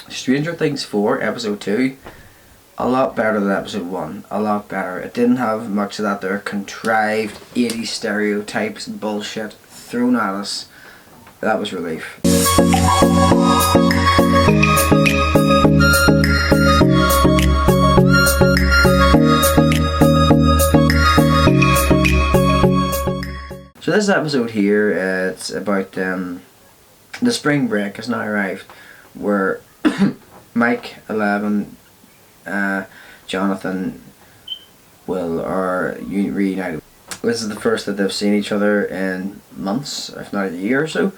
Stranger Things 4 episode 2, a lot better than episode 1, a lot better. It didn't have much of that there contrived 80s stereotypes and bullshit thrown at us. That was relief. So this episode here, it's about the spring break has now arrived, where Mike, 11, Jonathan, Will are reunited. This is the first that they've seen each other in months, if not a year or so,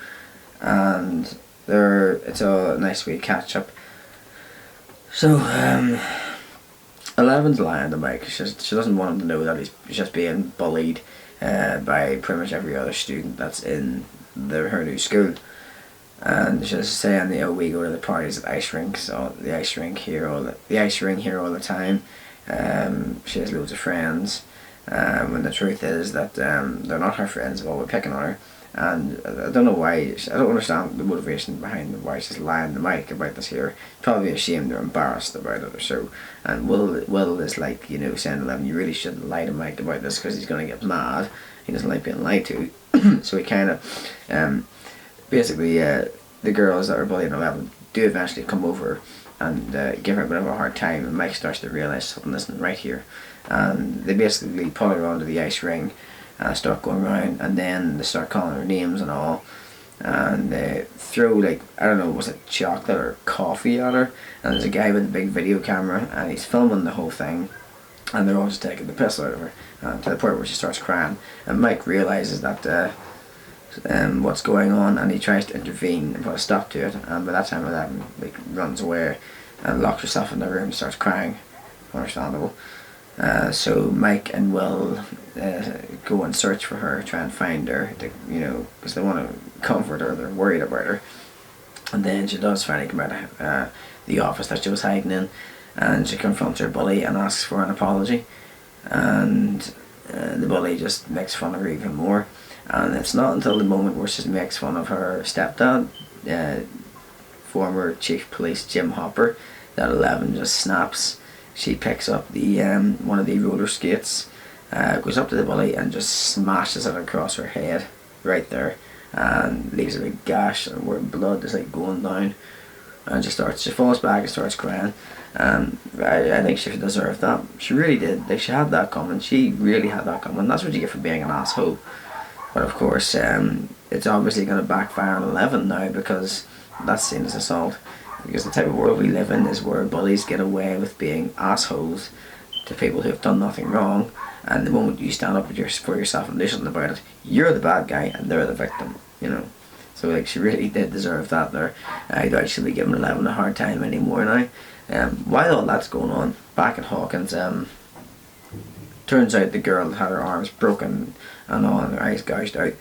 and it's a nice wee catch up. So 11's lying to Mike. She doesn't want him to know that he's just being bullied by pretty much every other student that's in her new school. And she's saying, we go to the parties at ice rinks, so the ice rink here all the time. She has loads of friends, when the truth is that they're not her friends, but we're picking on her. And I don't know why, I don't understand the motivation behind why she's lying to Mike about this here. Probably ashamed or embarrassed about it or so. And Will is like, saying 11, you really shouldn't lie to Mike about this because he's going to get mad. He doesn't like being lied to. So he kind of, basically, the girls that are bullying 11 do eventually come over and give her a bit of a hard time, and Mike starts to realise something isn't right here. And they basically pull her onto the ice ring, start going around, and then they start calling her names and all, and they throw, was it chocolate or coffee at her, and there's a guy with a big video camera and he's filming the whole thing, and they're all just taking the piss out of her, to the point where she starts crying, and Mike realises that what's going on, and he tries to intervene and put a stop to it, and by that time 11 runs away and locks herself in the room, starts crying. Understandable. So Mike and Will go and search for her, try and find her, because they want to comfort her, they're worried about her. And then she does finally come out of the office that she was hiding in, and she confronts her bully and asks for an apology, and the bully just makes fun of her even more. And it's not until the moment where she makes fun of her stepdad, former Chief Police Jim Hopper, that 11 just snaps. She picks up the one of the roller skates, goes up to the bully and just smashes it across her head right there, and leaves a big gash and where blood is going down, and she falls back and starts crying. I think she deserved that. She really did. She had that coming. She really had that coming. That's what you get for being an asshole. But of course, it's obviously going to backfire on 11 now, because that's seen as assault. Because the type of world we live in is where bullies get away with being assholes to people who have done nothing wrong, and the moment you stand up for yourself and do something about it, you're the bad guy and they're the victim, So she really did deserve that there. I don't actually be giving 11 a hard time anymore now. While all that's going on, back at Hawkins, turns out the girl had her arms broken and all, and her eyes gouged out,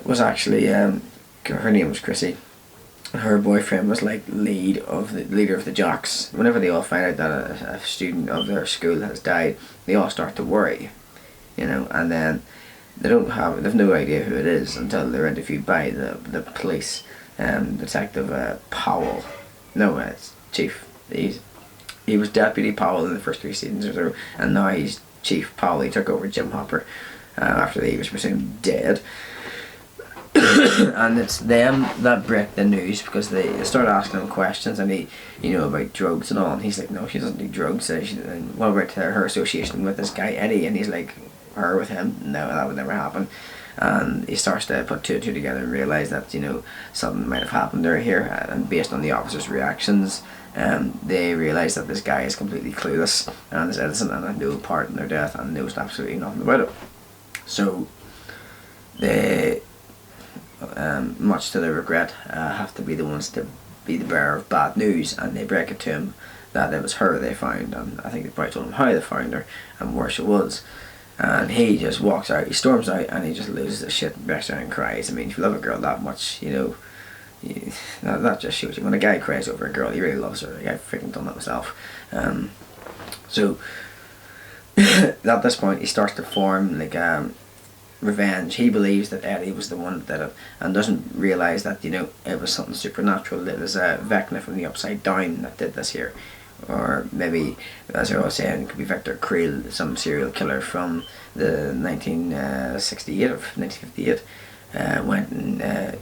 was actually, her name was Chrissy. Her boyfriend was leader of the jocks. Whenever they all find out that a student of their school has died, they all start to worry, and then they've no idea who it is until they're interviewed by the police, Detective Powell. No, it's Chief. He was Deputy Powell in the first 3 seasons or so, and now he's Chief Powell. He took over Jim Hopper after he was presumed dead. And it's them that break the news, because they start asking him questions, and he, about drugs and all, and he's like, no, she doesn't do drugs. And what about her association with this guy Eddie? And he's like, her with him? No, that would never happen. And he starts to put 2 and 2 together and realise that something might have happened there here, and based on the officers' reactions, they realise that this guy is completely clueless and is innocent and had no part in their death and knows absolutely nothing about it. So they, much to their regret, have to be the ones to be the bearer of bad news, and they break it to him that it was her they found, and I think they probably told him how they found her and where she was. And he just walks out, he storms out, and he just loses his shit and breaks down and cries. I mean, if you love a girl that much, that just shows you. When a guy cries over a girl, he really loves her. I've freaking done that myself. So at this point, he starts to form revenge. He believes that Eddie was the one that did it, and doesn't realise that, you know, it was something supernatural. It was a Vecna from the Upside Down that did this here. Or maybe, as I was saying, it could be Victor Creel, some serial killer from the 1968 or 1958, went and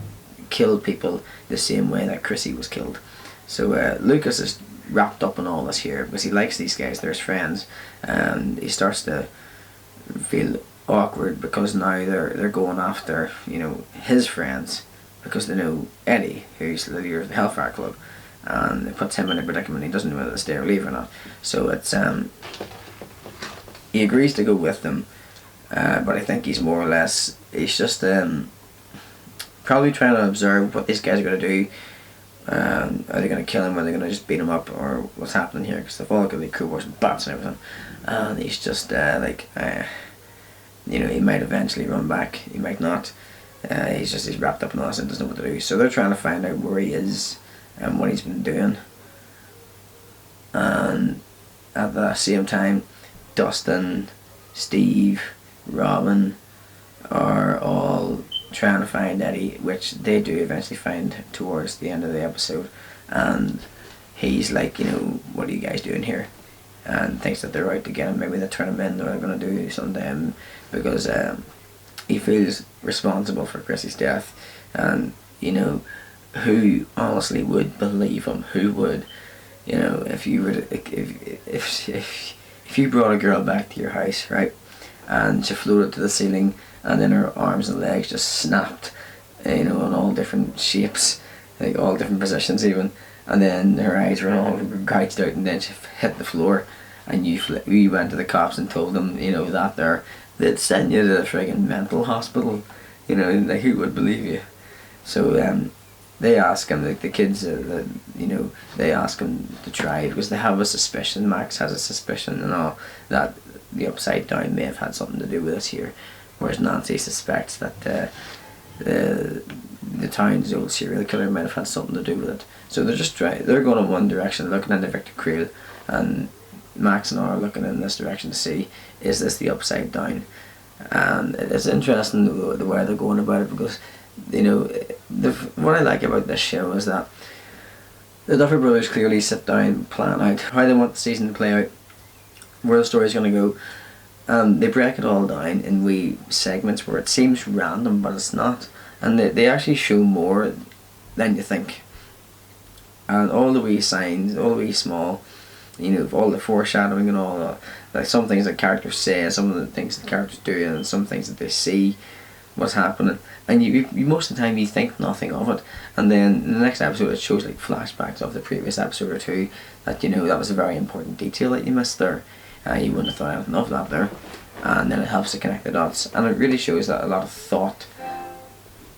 killed people the same way that Chrissy was killed. So Lucas is wrapped up in all this here because he likes these guys, they're his friends, and he starts to feel awkward because now they're going after, you know, his friends, because they know Eddie, who's the leader of the Hellfire Club, and it puts him in a predicament. He doesn't know whether to stay or leave or not. So it's he agrees to go with them, but I think he's more or less, he's just probably trying to observe what these guys are going to do. Are they going to kill him? Are they going to just beat him up? Or what's happening here? Because they've all got the crowbars and bats and everything, and he's just you know, he might eventually run back, he might not. He's wrapped up in all this and doesn't know what to do. So they're trying to find out where he is and what he's been doing. And at the same time, Dustin, Steve, Robin are all trying to find Eddie, which they do eventually find towards the end of the episode. And he's like, you know, what are you guys doing here? And thinks that they're out to get him. Maybe they turn him in, or they're going to do something to him, because he feels responsible for Chrissy's death. And, you know, who honestly would believe him? Who would, you know, if you were to, if you brought a girl back to your house, right, and she floated to the ceiling, and then her arms and legs just snapped, you know, in all different shapes, like all different positions even, and then her eyes were all gouged out, and then she hit the floor, and you went to the cops and told them, you know, that they'd send you to the friggin' mental hospital, you know, like, who would believe you? So they ask him, like the kids, you know, they ask him to try it because they have a suspicion. Max has a suspicion and all that the Upside Down may have had something to do with this here, whereas Nancy suspects that the town's old serial killer might have had something to do with it. So they're going in one direction, looking into Victor Creel, and Max and I are looking in this direction to see, is this the Upside Down? And it's interesting the way they're going about it, because, you know, what I like about this show is that the Duffer Brothers clearly sit down, plan out how they want the season to play out, where the story's going to go, and they break it all down in wee segments where it seems random, but it's not, and they actually show more than you think. And all the wee signs, all the wee small, you know, all the foreshadowing and all that, like some things that characters say, some of the things the characters do, and some things that they see what's happening, and you most of the time you think nothing of it, and then in the next episode it shows like flashbacks of the previous episode or two, that, you know, that was a very important detail that you missed there, you wouldn't have thought anything of that there, and then it helps to connect the dots, and it really shows that a lot of thought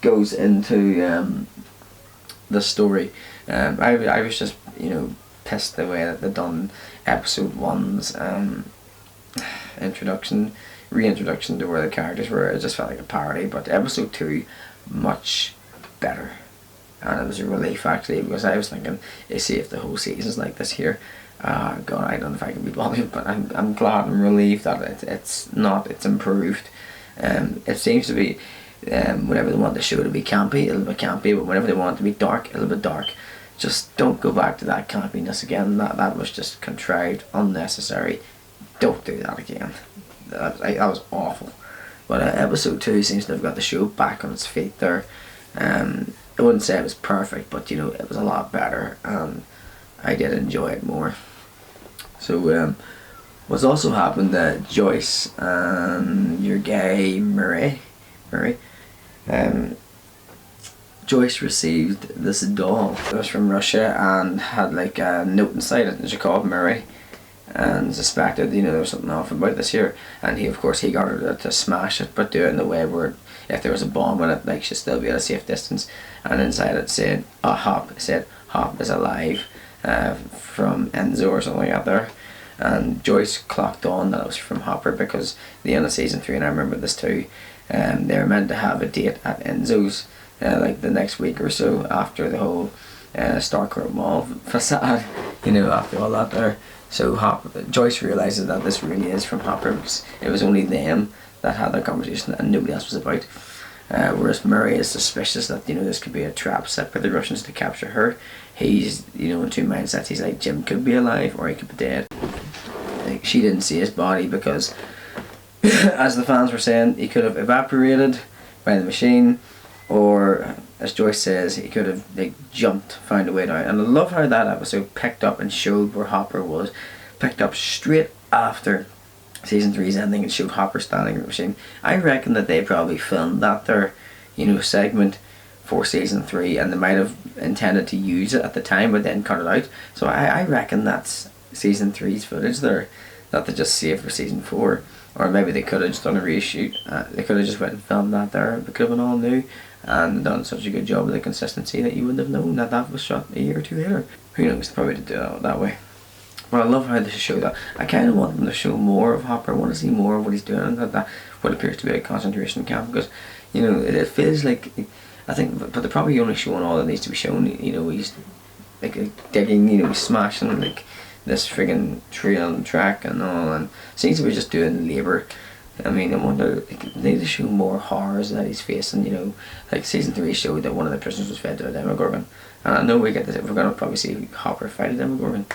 goes into the story. I was just, you know, pissed the way that they done episode 1's reintroduction to where the characters were. It just felt like a parody, but episode 2 much better, and it was a relief actually, because I was thinking, see if the whole season's like this here, God, I don't know if I can be bothered, but I'm glad and relieved that it's not, it's improved. It seems to be, whenever they want the show to be campy, it'll be campy, but whenever they want it to be dark, it'll be dark. Just don't go back to that campiness again. That was just contrived, unnecessary. Don't do that again. That was awful. But episode 2 seems to have got the show back on its feet there. I wouldn't say it was perfect, but, you know, it was a lot better, and I did enjoy it more. So what's also happened, Joyce and your guy Murray, Joyce received this doll. It was from Russia and had like a note inside it, and she called Murray and suspected, you know, there was something off about this here, and he got her to smash it, but do it in a way where if there was a bomb in it, like, she'd still be at a safe distance. And inside it said Hop is alive, from Enzo or something like that there. And Joyce clocked on that it was from Hopper, because the end of season 3, and I remember this too, they were meant to have a date at Enzo's like the next week or so, after the whole Starcourt Mall facade, you know, after all that there. So Joyce realises that this really is from Hopper, because it was only them that had that conversation and nobody else was about. Whereas Murray is suspicious that, you know, this could be a trap set by the Russians to capture her. He's, you know, in two mindsets. He's like, Jim could be alive or he could be dead. Like, she didn't see his body because, as the fans were saying, he could have evaporated by the machine, or as Joyce says, he could have like jumped, found a way down. And I love how that episode picked up and showed where Hopper was. Picked up straight after season 3's ending and showed Hopper standing in the machine. I reckon that they probably filmed that there, you know, segment for season 3, and they might have intended to use it at the time but then cut it out. So I reckon that's season 3's footage there that they just saved for season 4. Or maybe they could have just done a reshoot. They could have just went and filmed that there. It could have been all new and done such a good job with the consistency that you wouldn't have known that that was shot a year or two later. Who knows, they probably did do it that way. But I love how they show that. I kind of want them to show more of Hopper. I want to see more of what he's doing at that what appears to be a concentration camp, because, you know, it feels like, I think, but they're probably only showing all that needs to be shown. You know, he's like digging, you know, he's smashing like this friggin' trail and track and all, and seems to be just doing labour. I mean, I wonder, like, they need to show more horrors that he's facing, you know. Like season 3 showed that one of the prisoners was fed to a Demogorgon, and I know we get this, we're going to probably see Hopper fight a Demogorgon,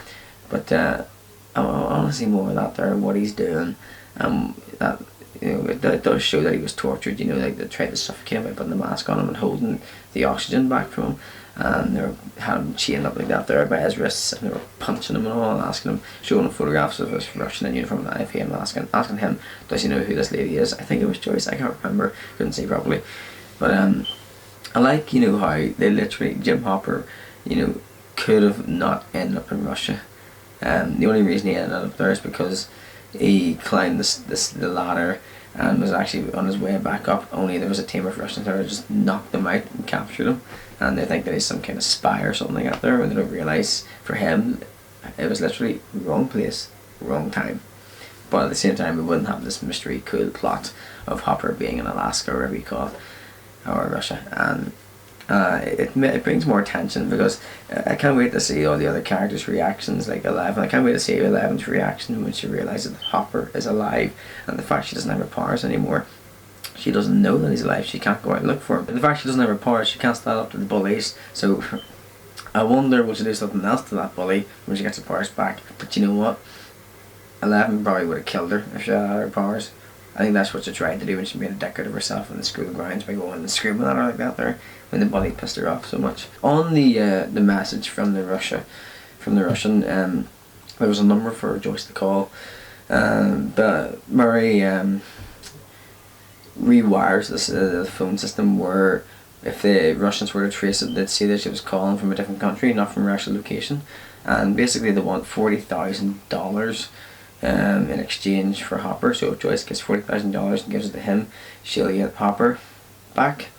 but I want to see more of that there, what he's doing. That, you know, it does show that he was tortured, you know, like they tried to suffocate him by putting the mask on him and holding the oxygen back from him, and they had him chained up like that there by his wrists, and they were punching him and all, and asking him, showing him photographs of his Russian in uniform and IFA, and asking him, does he know who this lady is? I think it was Joyce, I can't remember, couldn't see properly, but I like, you know, how they literally, Jim Hopper, you know, could have not ended up in Russia. The only reason he ended up there is because he climbed the ladder and was actually on his way back up, only there was a team of Russians there that just knocked him out and captured him, and they think that he's some kind of spy or something out there, when they don't realise for him it was literally wrong place, wrong time. But at the same time, we wouldn't have this mystery cool plot of Hopper being in Alaska or wherever you call it, or Russia, and it brings more tension, because I can't wait to see all the other characters' reactions, like Eleven. I can't wait to see Eleven's reaction when she realises that Hopper is alive, and the fact she doesn't have her powers anymore. She doesn't know that he's alive, she can't go out and look for him. The fact she doesn't have her powers, she can't stand up to the bullies, so I wonder will she do something else to that bully when she gets her powers back. But you know what? 11 probably would have killed her if she had her powers. I think that's what she tried to do when she made a dick out of herself in the school grounds by going and screaming at her like that there, when the bully pissed her off so much. On the message from the Russian, there was a number for Joyce to call, but Murray rewires the phone system where if the Russians were to trace it, they'd see that she was calling from a different country, not from her actual location, and basically they want $40,000 in exchange for Hopper. So if Joyce gets $40,000 and gives it to him, she'll get Hopper back.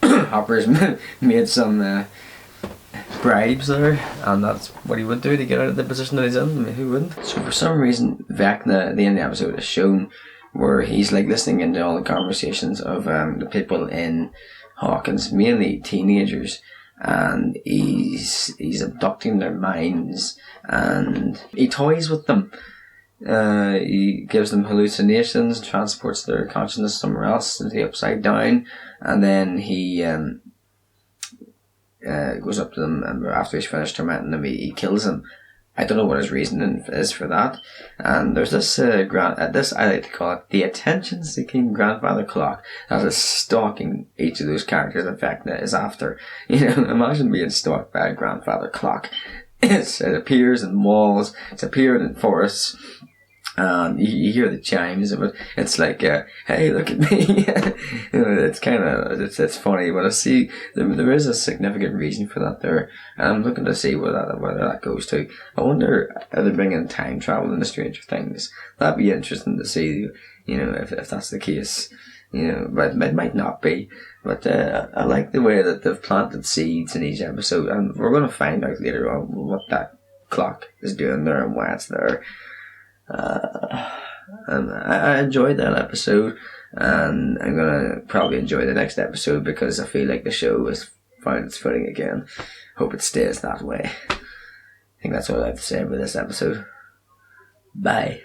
Hopper's made some bribes there, and that's what he would do to get out of the position that he's in. I mean, who wouldn't? So for some reason, Vecna, at the end of the episode, is shown where he's like listening into all the conversations of the people in Hawkins, mainly teenagers, and he's abducting their minds, and he toys with them. He gives them hallucinations, transports their consciousness somewhere else into the upside down, and then he goes up to them, and after he's finished tormenting them, he kills them. I don't know what his reasoning is for that. And there's this this I like to call it the attention-seeking grandfather clock that is stalking each of those characters that Vecna is after. You know, imagine being stalked by a grandfather clock. It appears in walls, it's appeared in forests, and you hear the chimes of it. It's like, hey, look at me. You know, it's kind of, it's funny, but I see there is a significant reason for that there, and I'm looking to see where that goes to. I wonder if they bring in time travel into Stranger Things. That'd be interesting to see, you know, if that's the case. You know, but it might not be. But I like the way that they've planted seeds in each episode, and we're going to find out later on what that clock is doing there and why it's there. And I enjoyed that episode, and I'm going to probably enjoy the next episode because I feel like the show has found its footing again. Hope it stays that way. I think that's all I have to say about this episode. Bye.